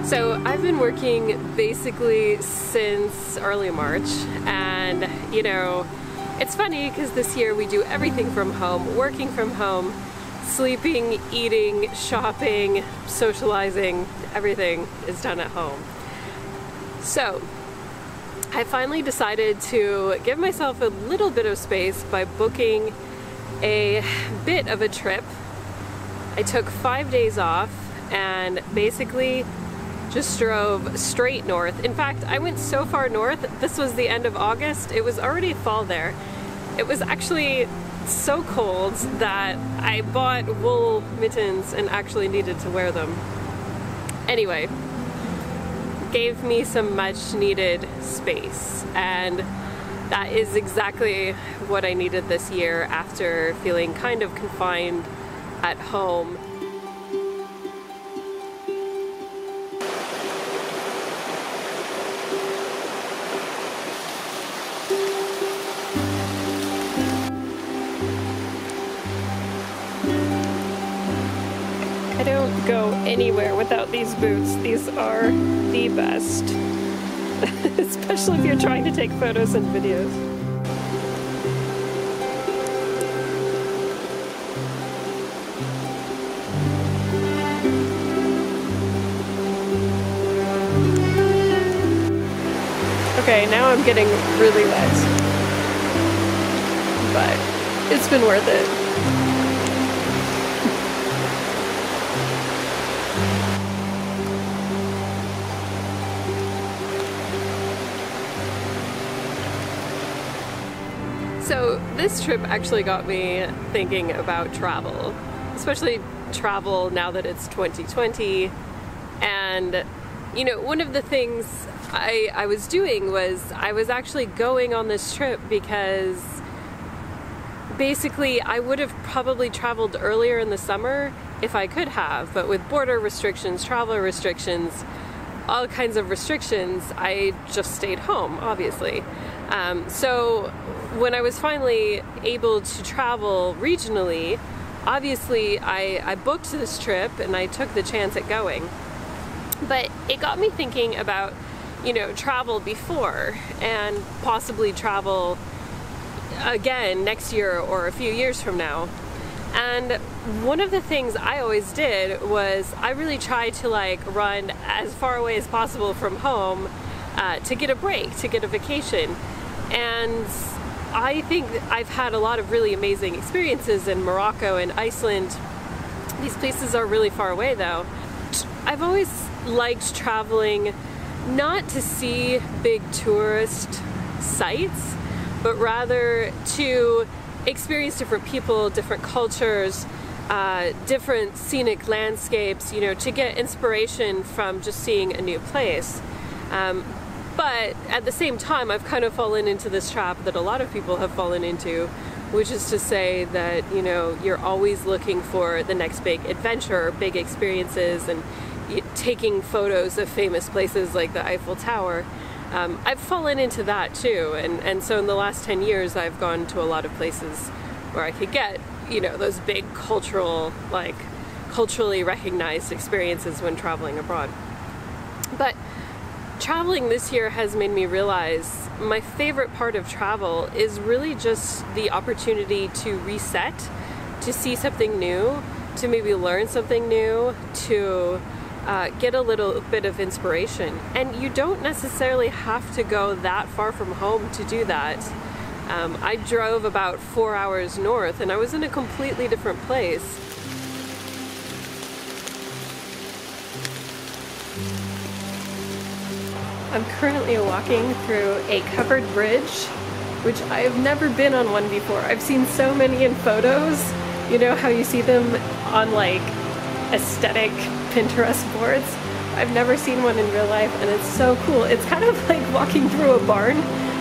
So I've been working basically since early March, and you know, it's funny because this year we do everything from home, working from home, sleeping, eating, shopping, socializing, everything is done at home. So I finally decided to give myself a little bit of space by booking a bit of a trip. I took 5 days off and basically just drove straight north. In fact, I went so far north, this was the end of August, it was already fall there. It was actually so cold that I bought wool mittens and actually needed to wear them. Anyway, gave me some much needed space, and that is exactly what I needed this year after feeling kind of confined at home. I don't go anywhere without these boots. These are the best, especially if you're trying to take photos and videos. Okay, now I'm getting really wet, but it's been worth it. So this trip actually got me thinking about travel, especially travel now that it's 2020. And you know, one of the things I was doing was I was actually going on this trip because basically I would have probably traveled earlier in the summer if I could have, but with border restrictions, travel restrictions, all kinds of restrictions, I just stayed home, obviously. So when I was finally able to travel regionally, obviously I booked this trip and I took the chance at going. But it got me thinking about, you know, travel before and possibly travel again next year or a few years from now. And one of the things I always did was I really tried to like run as far away as possible from home to get a break, to get a vacation. And I think I've had a lot of really amazing experiences in Morocco and Iceland. These places are really far away though. I've always liked traveling not to see big tourist sites, but rather to experience different people, different cultures, different scenic landscapes, you know, to get inspiration from just seeing a new place. But at the same time, I've kind of fallen into this trap that a lot of people have fallen into, which is to say that, you know, you're always looking for the next big adventure, big experiences, and taking photos of famous places like the Eiffel Tower. I've fallen into that too, and so in the last 10 years I've gone to a lot of places where I could get, you know, those big cultural, like culturally recognized experiences when traveling abroad. But traveling this year has made me realize my favorite part of travel is really just the opportunity to reset, to see something new, to maybe learn something new, to get a little bit of inspiration. And you don't necessarily have to go that far from home to do that. I drove about 4 hours north and I was in a completely different place. I'm currently walking through a covered bridge, which I've never been on one before. I've seen so many in photos, you know how you see them on like aesthetic Pinterest boards. I've never seen one in real life and it's so cool. It's kind of like walking through a barn,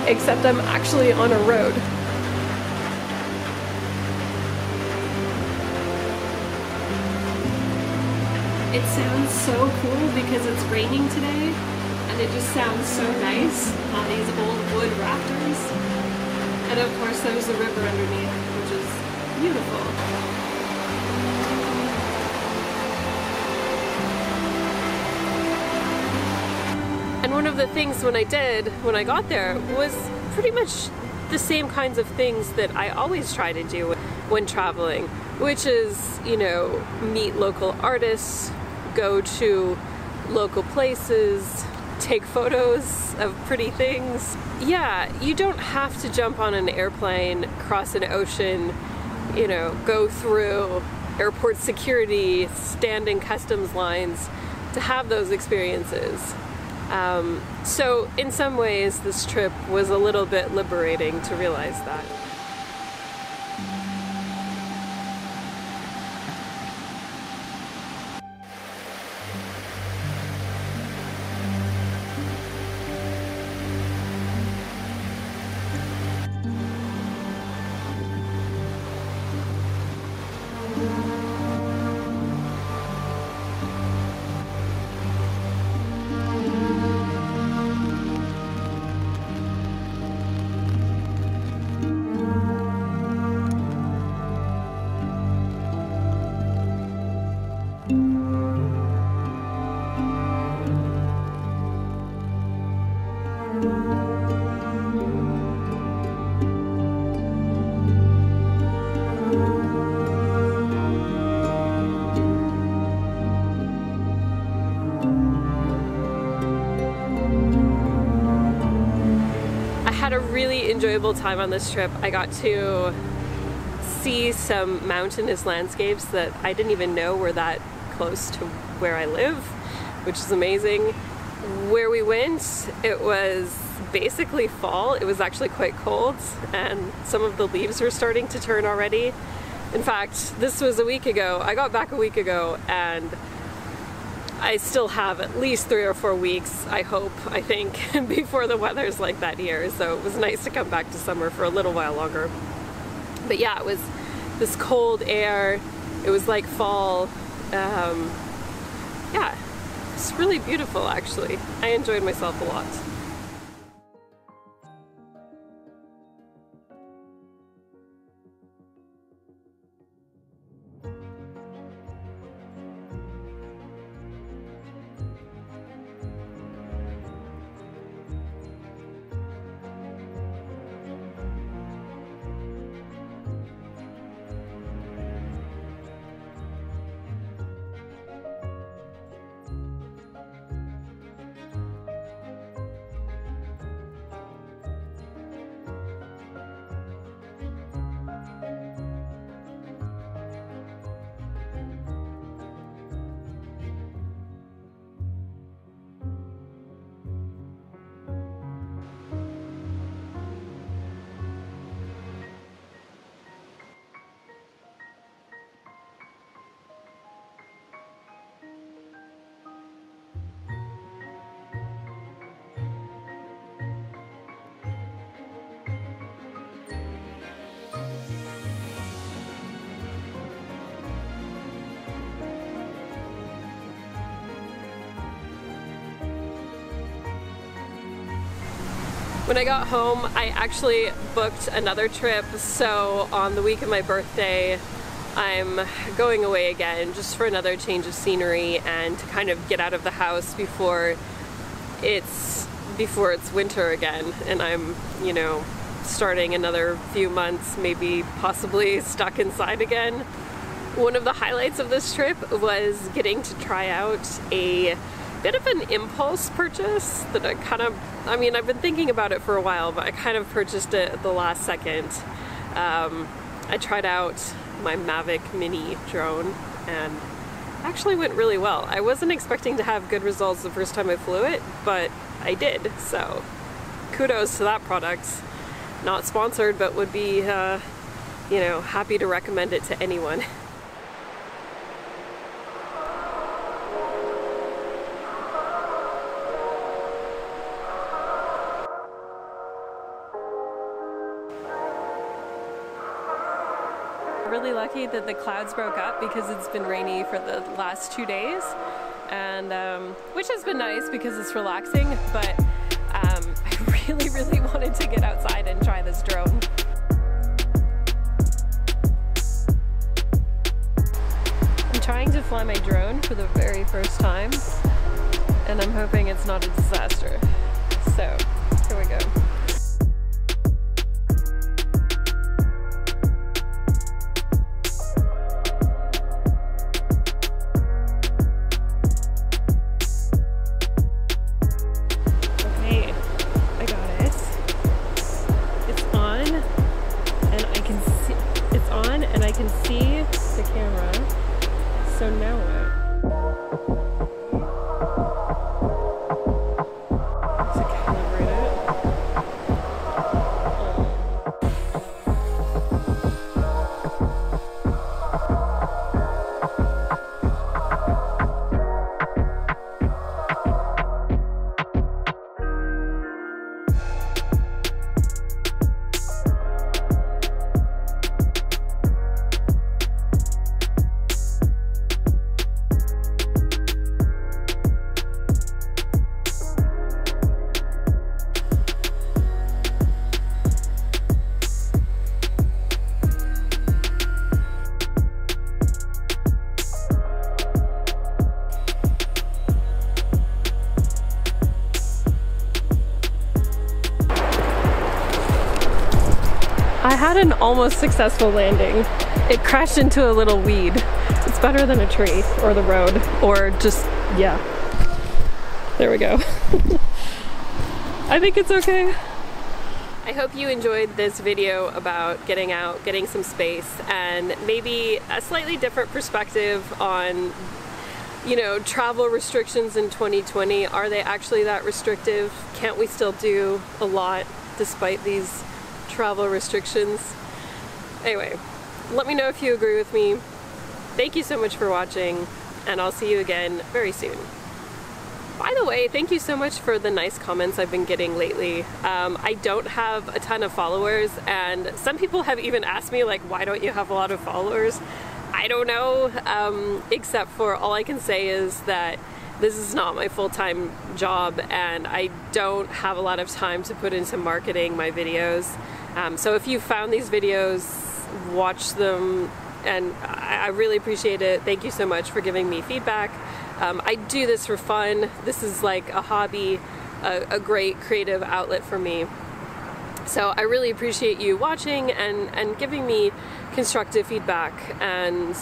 except I'm actually on a road. It sounds so cool because it's raining today and it just sounds so nice on these old wood rafters. And of course there's the river underneath, which is beautiful. And one of the things when I got there was pretty much the same kinds of things that I always try to do when traveling, which is, you know, meet local artists, go to local places, take photos of pretty things. Yeah, you don't have to jump on an airplane, cross an ocean, you know, go through airport security, stand in customs lines to have those experiences. So in some ways this trip was a little bit liberating to realize that. A really enjoyable time on this trip. I got to see some mountainous landscapes that I didn't even know were that close to where I live, which is amazing. Where we went, it was basically fall. It was actually quite cold and some of the leaves were starting to turn already. In fact, this was a week ago. I got back a week ago and I still have at least 3 or 4 weeks, I think, before the weather's like that here. So it was nice to come back to summer for a little while longer. But yeah, it was this cold air. It was like fall. Yeah, it's really beautiful actually. I enjoyed myself a lot. When I got home, I actually booked another trip, so on the week of my birthday, I'm going away again just for another change of scenery and to kind of get out of the house before it's winter again and I'm, you know, starting another few months, maybe possibly stuck inside again. One of the highlights of this trip was getting to try out a bit of an impulse purchase that I mean, I've been thinking about it for a while, but I kind of purchased it at the last second. I tried out my Mavic Mini drone and actually went really well. I wasn't expecting to have good results the first time I flew it, but I did, so kudos to that product. Not sponsored, but would be, you know, happy to recommend it to anyone. Really lucky that the clouds broke up because it's been rainy for the last 2 days, and which has been nice because it's relaxing, but I really wanted to get outside and try this drone. I'm trying to fly my drone for the very first time, and I'm hoping it's not a disaster. So, here we go. Okay, I got it. It's on, and I can see, it's on, and I can see the camera. So now what? To calibrate it. I had an almost successful landing. It crashed into a little weed. It's better than a tree or the road or just, yeah. There we go. I think it's okay. I hope you enjoyed this video about getting out, getting some space, and maybe a slightly different perspective on, you know, travel restrictions in 2020. Are they actually that restrictive? Can't we still do a lot despite these travel restrictions? Anyway, let me know if you agree with me. Thank you so much for watching, and I'll see you again very soon. By the way, thank you so much for the nice comments I've been getting lately. I don't have a ton of followers, and some people have even asked me, like, why don't you have a lot of followers? I don't know, except for all I can say is that this is not my full-time job, and I don't have a lot of time to put into marketing my videos. So if you found these videos, watch them, and I really appreciate it. Thank you so much for giving me feedback. I do this for fun. This is like a hobby, a great creative outlet for me. So I really appreciate you watching and giving me constructive feedback and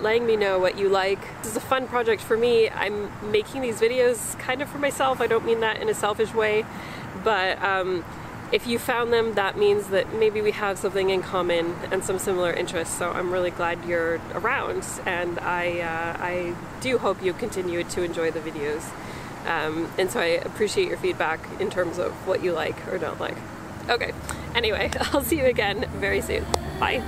letting me know what you like. This is a fun project for me. I'm making these videos kind of for myself. I don't mean that in a selfish way, but if you found them, that means that maybe we have something in common and some similar interests. So I'm really glad you're around, and I do hope you continue to enjoy the videos. And so I appreciate your feedback in terms of what you like or don't like. Okay, anyway, I'll see you again very soon. Bye.